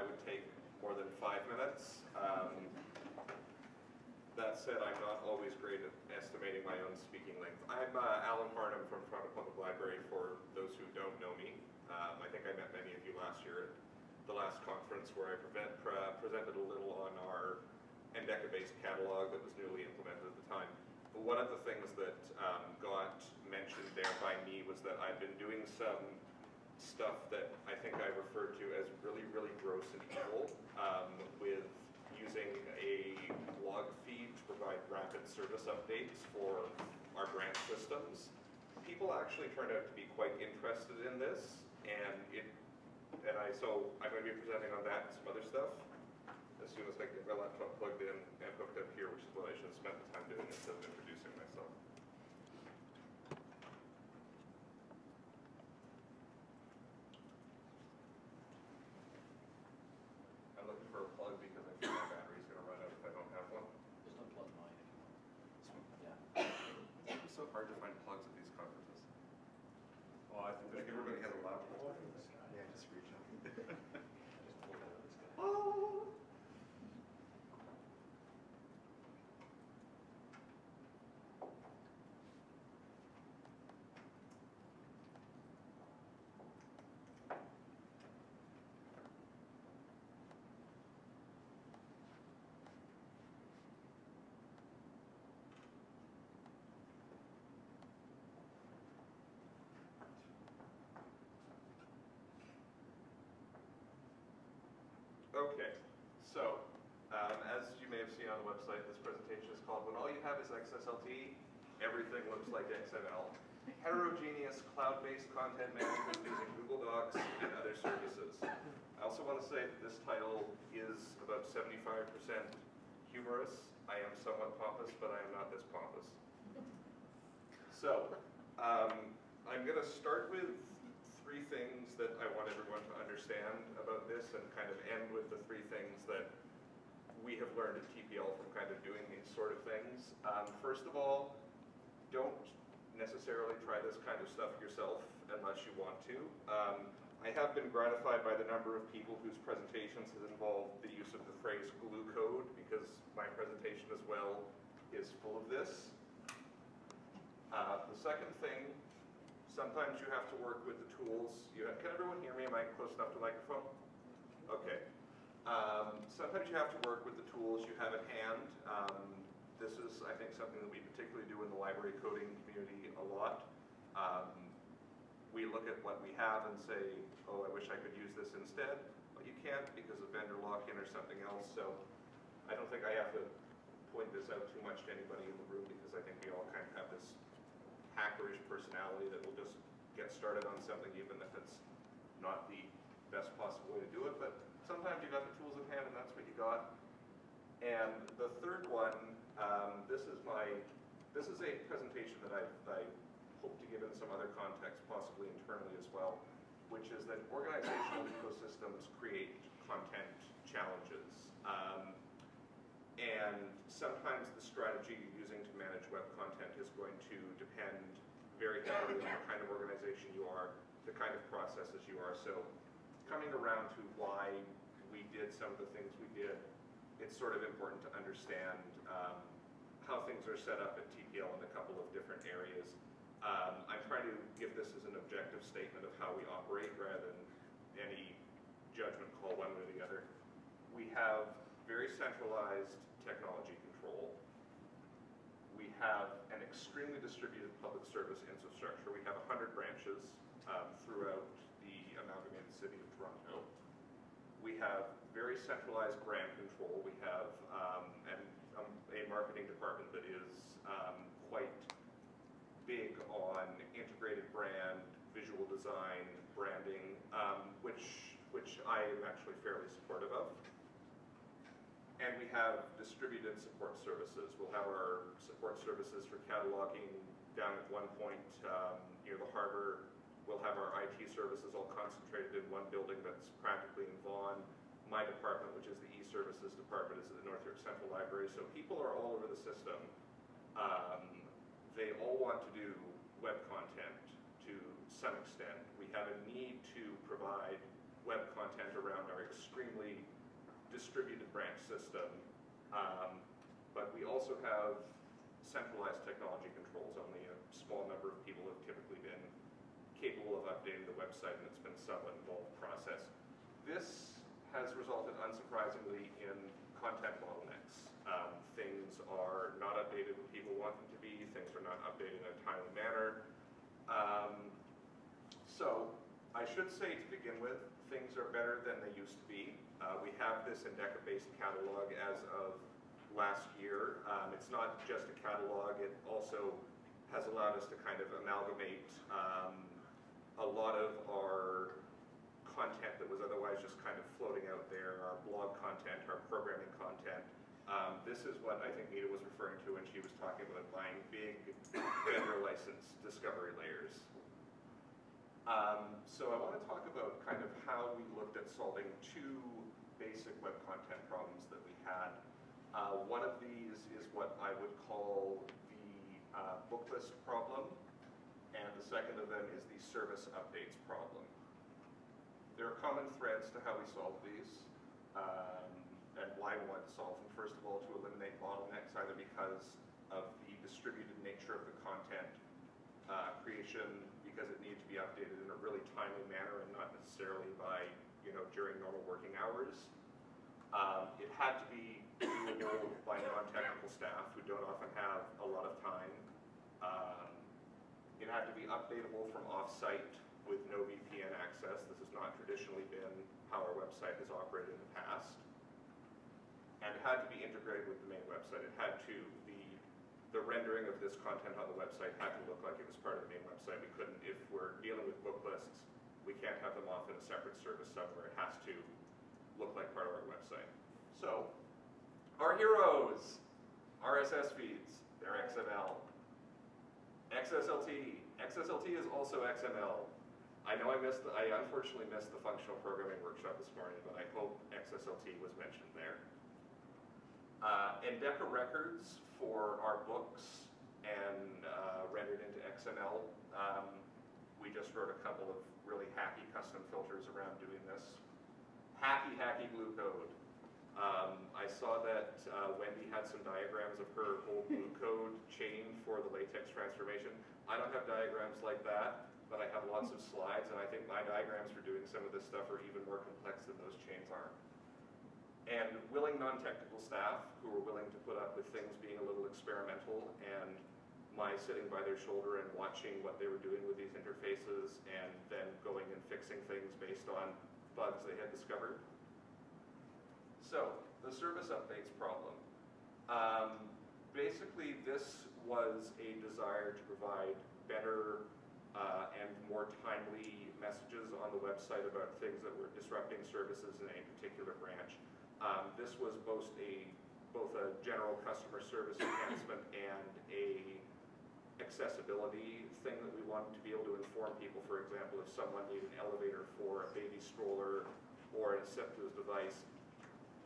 would take more than 5 minutes. That said, I'm not always great at estimating my own speaking length. I'm Alan Harnum from Toronto Public Library, for those who don't know me. I think I met many of you last year at the last conference where I presented a little on our Endeca-based catalog that was newly implemented at the time. But one of the things that got mentioned there by me was that I've been doing some stuff that I think I referred to as really, really gross and evil, with using a log feed to provide rapid service updates for our branch systems. People actually turned out to be quite interested in this, so I'm going to be presenting on that and some other stuff as soon as I get my laptop plugged in and hooked up here, which is what I should have spent the time doing instead of introducing myself. I'm looking for a plug because I feel my battery's going to run out if I don't have one. Just unplug mine if you want. This one? Yeah. It's so hard to find plugs at these conferences. Well, I think everybody has a laptop. Yeah, just reach out. Just pull it out of this guy. Oh! Okay, so as you may have seen on the website, this presentation is called "When All You Have Is XSLT, Everything Looks Like XML: Heterogeneous Cloud-Based Content Management Using Google Docs and Other Services." I also want to say that this title is about 75% humorous. I am somewhat pompous, but I am not this pompous. So, I'm going to start with 3 things that I want everyone to understand about this, and kind of end with the 3 things that we have learned at TPL from kind of doing these sort of things. First of all, don't necessarily try this kind of stuff yourself unless you want to. I have been gratified by the number of people whose presentations has involved the use of the phrase glue code, because my presentation as well is full of this. The second thing, sometimes you have to work with the tools. Can everyone hear me? Am I close enough to the microphone? Okay. Sometimes you have to work with the tools you have at hand. This is, I think, something that we particularly do in the library coding community a lot. We look at what we have and say, oh, I wish I could use this instead. But you can't because of vendor lock-in or something else. So I don't think I have to point this out too much to anybody in the room, because I think we all kind of have this hackerish personality that will just get started on something even if it's not the best possible way to do it. But sometimes you got the tools at hand and that's what you got. And the third one, this is a presentation that I hope to give in some other context, possibly internally as well, which is that organizational ecosystems create content challenges. And sometimes the strategy you're using to manage web content is going to depend very heavily on the kind of organization you are, the kind of processes you are. So coming around to why we did some of the things we did, it's sort of important to understand how things are set up at TPL in a couple of different areas. I'm trying to give this as an objective statement of how we operate rather than any judgment call one way or the other. We have very centralized technology control. We have an extremely distributed public service infrastructure. We have 100 branches throughout the amalgamated city of Toronto. We have very centralized brand control. We have a marketing department that is quite big on integrated brand, visual design, branding, which I am actually fairly supportive of. And we have distributed support services. We'll have our support services for cataloging down at one point near the harbor. We'll have our IT services all concentrated in one building that's practically in Vaughan. My department, which is the e-services department, is at the North York Central Library. So people are all over the system. They all want to do web content to some extent. We have a need to provide web content around our extremely distributed branch system. But we also have centralized technology controls. Only a small number of people have typically been capable of updating the website, and it's been a somewhat involved process. This has resulted, unsurprisingly, in content bottlenecks. Things are not updated when people want them to be. Things are not updated in a timely manner. So I should say to begin with, things are better than they used to be. We have this Endeca-based catalog as of last year. It's not just a catalog, it also has allowed us to kind of amalgamate a lot of our content that was otherwise just kind of floating out there, our blog content, our programming content. This is what I think Nita was referring to when she was talking about buying big vendor license discovery layers. So I want to talk about kind of how we looked at solving two basic web content problems that we had. One of these is what I would call the book list problem, and the second of them is the service updates problem. There are common threads to how we solve these, and why we want to solve them. First of all, to eliminate bottlenecks, either because of the distributed nature of the content creation, because it needed to be updated in a really timely manner and not necessarily by, during normal working hours. It had to be doable by non-technical staff who don't often have a lot of time. It had to be updatable from off-site with no VPN access. This has not traditionally been how our website has operated in the past. And it had to be integrated with the main website. It had to, the rendering of this content on the website had to look like it was part of the main website. We couldn't, if we're dealing with book lists, we can't have them off in a separate service somewhere. It has to look like part of our website. So, our heroes, RSS feeds, they're XML. XSLT, XSLT is also XML. I know I unfortunately missed the functional programming workshop this morning, but I hope XSLT was mentioned there. Endeca records for our books and rendered into XML. We just wrote a couple of really hacky custom filters around doing this. Hacky glue code. I saw that Wendy had some diagrams of her whole glue code chain for the latex transformation. I don't have diagrams like that, but I have lots of slides, and I think my diagrams for doing some of this stuff are even more complex than those chains are. And willing non-technical staff who were willing to put up with things being a little experimental, and my sitting by their shoulder and watching what they were doing with these interfaces, and then going and fixing things based on bugs they had discovered. So, the service updates problem. Basically, this was a desire to provide better and more timely messages on the website about things that were disrupting services in a particular branch. This was both a general customer service enhancement and a accessibility thing that we wanted to be able to inform people. For example, if someone needed an elevator for a baby stroller or an assistive device,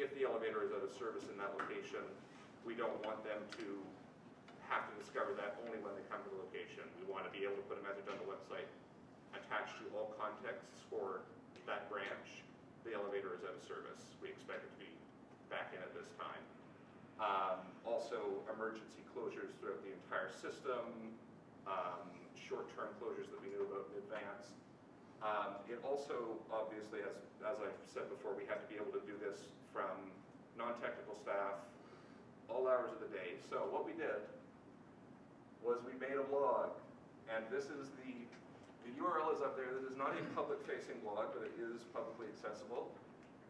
if the elevator is out of service in that location, we don't want them to have to discover that only when they come to the location. We want to be able to put a message on the website attached to all contexts for that branch. The elevator is out of service. We expect it to be back in at this time. Also, emergency closures throughout the entire system, short-term closures that we knew about in advance. It also, obviously, as I've said before, we had to be able to do this from non-technical staff, all hours of the day. So what we did was we made a blog, and this is the URL is up there. This is not a public-facing blog, but it is publicly accessible.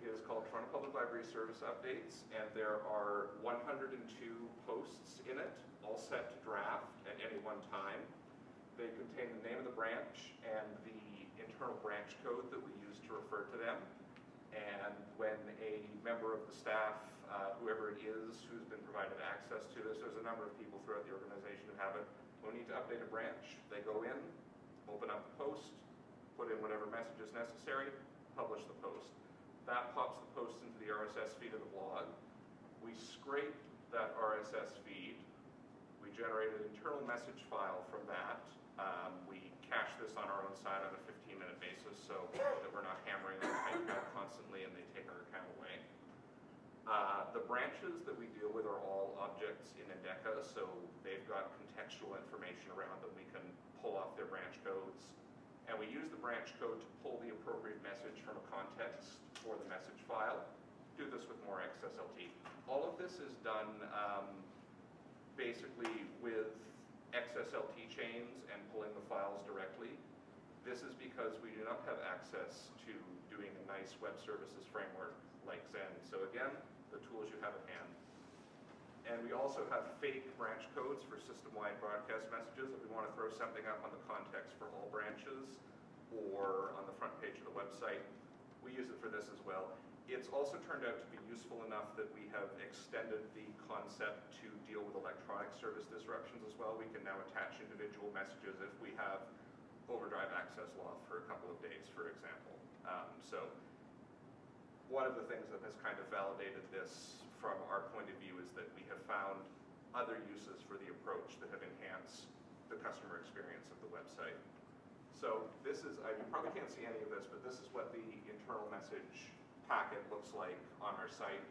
It is called Toronto Public Library Service Updates, and there are 102 posts in it, all set to draft at any one time. They contain the name of the branch and the internal branch code that we use to refer to them. And when a member of the staff, whoever it is who's been provided access to this, there's a number of people throughout the organization who have it. When we need to update a branch, they go in, open up the post, put in whatever message is necessary, publish the post. That pops the post into the RSS feed of the blog. We scrape that RSS feed. We generate an internal message file from that. We cache this on our own side on a 15-minute basis so that we're not hammering on the typepad constantly and they take our account away. The branches that we deal with are all objects in Endeca, so they've got contextual information around them. We can pull off their branch codes. And we use the branch code to pull the appropriate message from a context for the message file. Do this with more XSLT. All of this is done basically with XSLT chains and pulling the files directly. This is because we do not have access to doing a nice web services framework like Zen. So again, the tools you have at hand. And we also have fake branch codes for system-wide broadcast messages. If we want to throw something up on the context for all branches or on the front page of the website, we use it for this as well. It's also turned out to be useful enough that we have extended the concept to deal with electronic service disruptions as well. We can now attach individual messages if we have overdrive access loss for a couple of days, for example. So one of the things that has kind of validated this from our point of view is that we have found other uses for the approach that have enhanced the customer experience of the website. So this is, you probably can't see any of this, but this is what the internal message packet looks like on our site.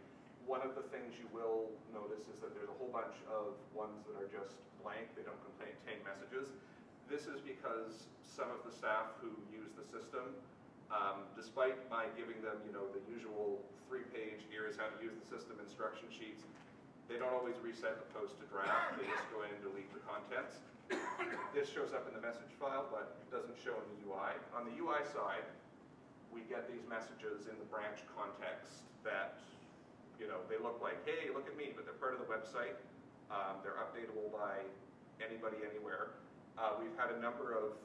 One of the things you will notice is that there's a whole bunch of ones that are just blank. They don't contain messages. This is because some of the staff who use the system, despite my giving them, the usual 3-page, here's how to use the system instruction sheets, they don't always reset the post to draft. They just go in and delete the contents. This shows up in the message file, but it doesn't show in the UI. On the UI side, we get these messages in the branch context that, they look like, hey, look at me, but they're part of the website. They're updatable by anybody, anywhere. We've had a number of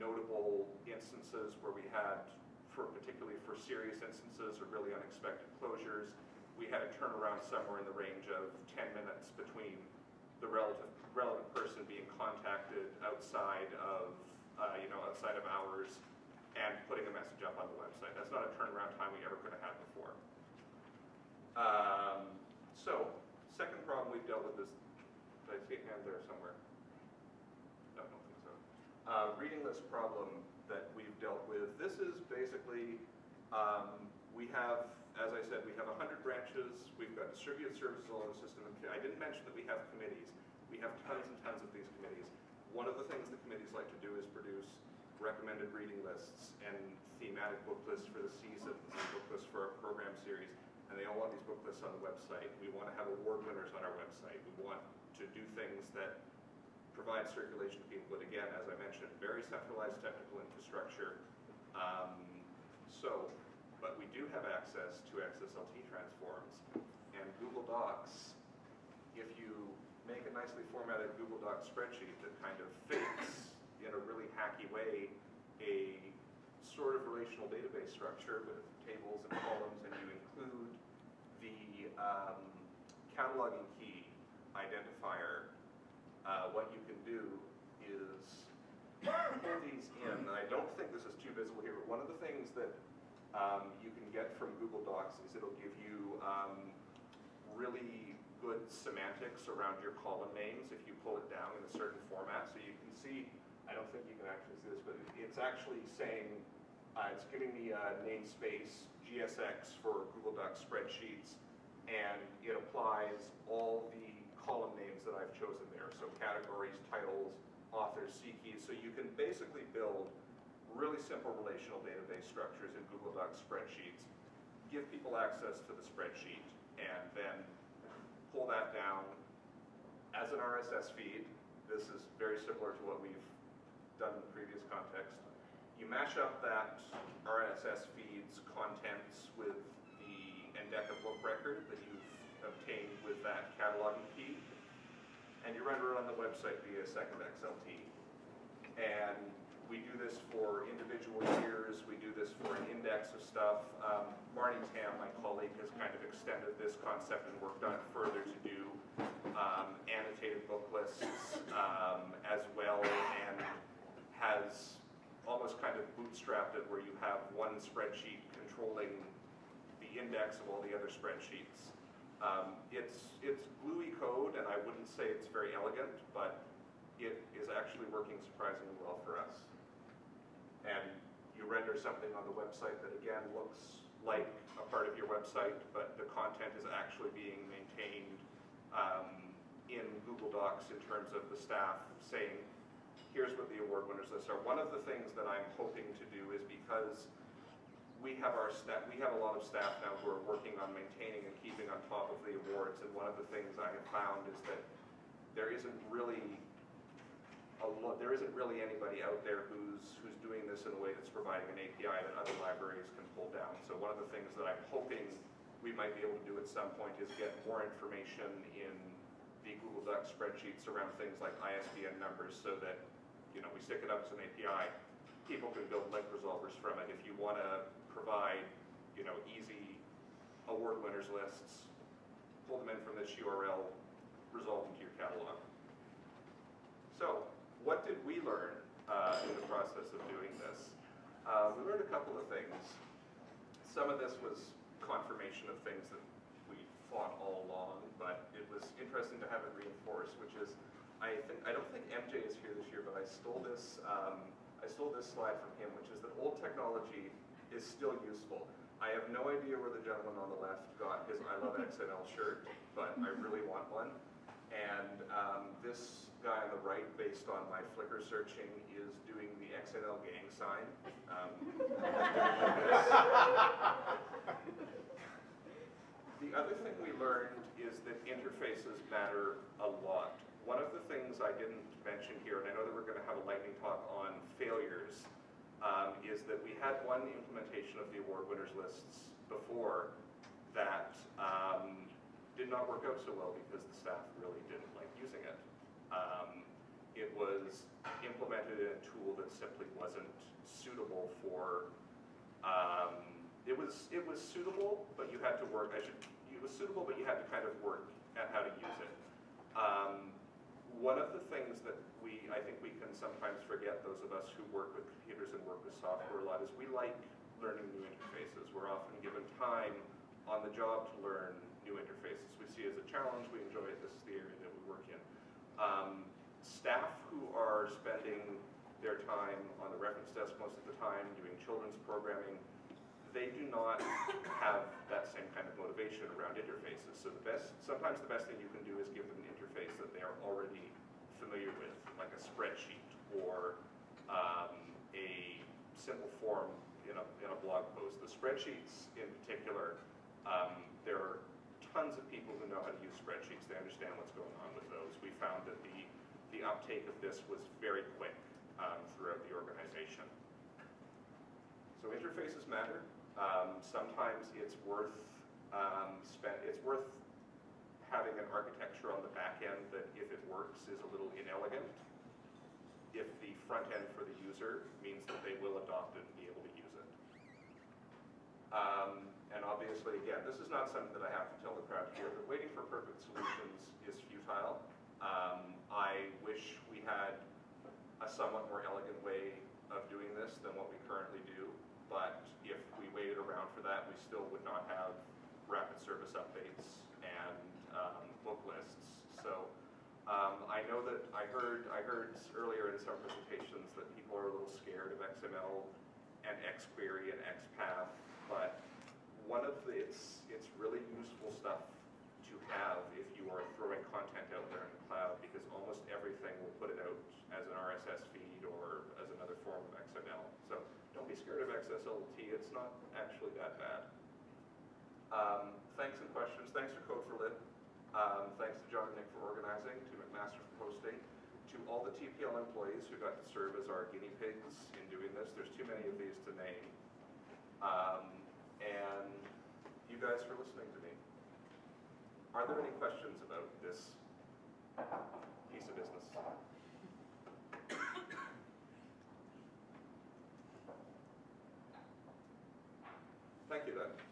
notable instances where we had, particularly for serious instances or really unexpected closures, we had a turnaround somewhere in the range of 10 minutes between the relevant person being contacted outside of hours and putting a message up on the website. That's not a turnaround time we ever could have had before. So, second problem we've dealt with is, did I see a hand there somewhere? No, I don't think so. Reading list problem that we've dealt with. This is basically, we have, as I said, we have 100 branches. We've got distributed services all in the system. I didn't mention that we have committees. We have tons and tons of these committees. One of the things the committees like to do is produce recommended reading lists and thematic book lists for the season, book lists for our program series, and they all want these book lists on the website. We want to have award winners on our website. We want to do things that provide circulation to people, but again, as I mentioned, very centralized technical infrastructure. But we do have access to XSLT transforms, and Google Docs, if you make a nicely formatted Google Docs spreadsheet that kind of fits in a really hacky way a sort of relational database structure with tables and columns, and you include the cataloging key identifier, what you can do is pull these in. I don't think this is too visible here, but one of the things that you can get from Google Docs is it'll give you really good semantics around your column names if you pull it down in a certain format. So you can see, I don't think you can actually see this, but it's actually saying, it's giving me a namespace GSX for Google Docs spreadsheets, and it applies all the column names that I've chosen there. So categories, titles, authors, C keys. So you can basically build really simple relational database structures in Google Docs spreadsheets, give people access to the spreadsheet, and then pull that down as an RSS feed. This is very similar to what we've done in the previous context. You mash up that RSS feed's contents with the Endeca book record that you've obtained with that cataloging key, and you render it on the website via second XLT. And we do this for individual years. We do this for an index of stuff. Marnie Tam, my colleague, has kind of extended this concept and worked on it further to do annotated book lists as well, and has almost kind of bootstrapped it where you have one spreadsheet controlling the index of all the other spreadsheets. It's gluey code, and I wouldn't say it's very elegant, but it is actually working surprisingly well for us. and you render something on the website that again looks like a part of your website, but the content is actually being maintained in Google Docs in terms of the staff saying, here's what the award winners list are. One of the things that I'm hoping to do is, because we have a lot of staff now who are working on maintaining and keeping on top of the awards, and one of the things I have found is that there isn't really anybody out there who's doing this in a way that's providing an API that other libraries can pull down. So one of the things that I'm hoping we might be able to do at some point is get more information in the Google Docs spreadsheets around things like ISBN numbers, so that, you know, we stick it up as an API, people can build link resolvers from it. If you want to provide, you know, easy award winners lists, pull them in from this URL, resolve them to your catalog. So, what did we learn in the process of doing this? We learned a couple of things. Some of this was confirmation of things that we thought all along, but it was interesting to have it reinforced, which is, I don't think MJ is here this year, but I stole this slide from him, which is that old technology is still useful. I have no idea where the gentleman on the left got his I Love XML shirt, but I really want one. And this guy on the right, based on my Flickr searching, is doing the XML gang sign. The other thing we learned is that interfaces matter a lot. One of the things I didn't mention here, and I know that we're going to have a lightning talk on failures, is that we had one implementation of the award winners lists before that did not work out so well because the staff really didn't like using it. It was implemented in a tool that simply wasn't suitable for. It was suitable, but you had to work. It was suitable, but you had to kind of work at how to use it. One of the things that I think we can sometimes forget, those of us who work with computers and work with software a lot, is we like learning new interfaces. We're often given time on the job to learn new interfaces. We see it as a challenge, we enjoy it, this is the area that we work in. Staff who are spending their time on the reference desk most of the time doing children's programming, they do not have that same kind of motivation around interfaces. So sometimes the best thing you can do is give them an interface that they are already familiar with, like a spreadsheet or a simple form in a blog post. The spreadsheets in particular, there are tons of people who know how to use spreadsheets. They understand what's going on with those. We found that the uptake of this was very quick throughout the organization. So interfaces matter. Sometimes it's worth having an architecture on the back end that, if it works, is a little inelegant. If the front end for the user means that they will adopt it and be able to use it. And obviously, again, this is not something that I have to tell the crowd here, but waiting for perfect solutions is futile. I wish we had a somewhat more elegant way of doing this than what we currently do, but if we waited around for that, we still would not have rapid service updates and book lists. So I know that I heard earlier in some presentations that people are a little scared of XML and XQuery and XPath, but it's really useful stuff to have if you are throwing content out there in the cloud, because almost everything will put it out as an RSS feed or as another form of XML. So don't be scared of XSLT, it's not actually that bad. Thanks and questions. Thanks to Code4Lib. Thanks to John and Nick for organizing, to McMaster for hosting, to all the TPL employees who got to serve as our guinea pigs in doing this. There's too many of these to name. And you guys for listening to me. Are there any questions about this piece of business? Thank you then.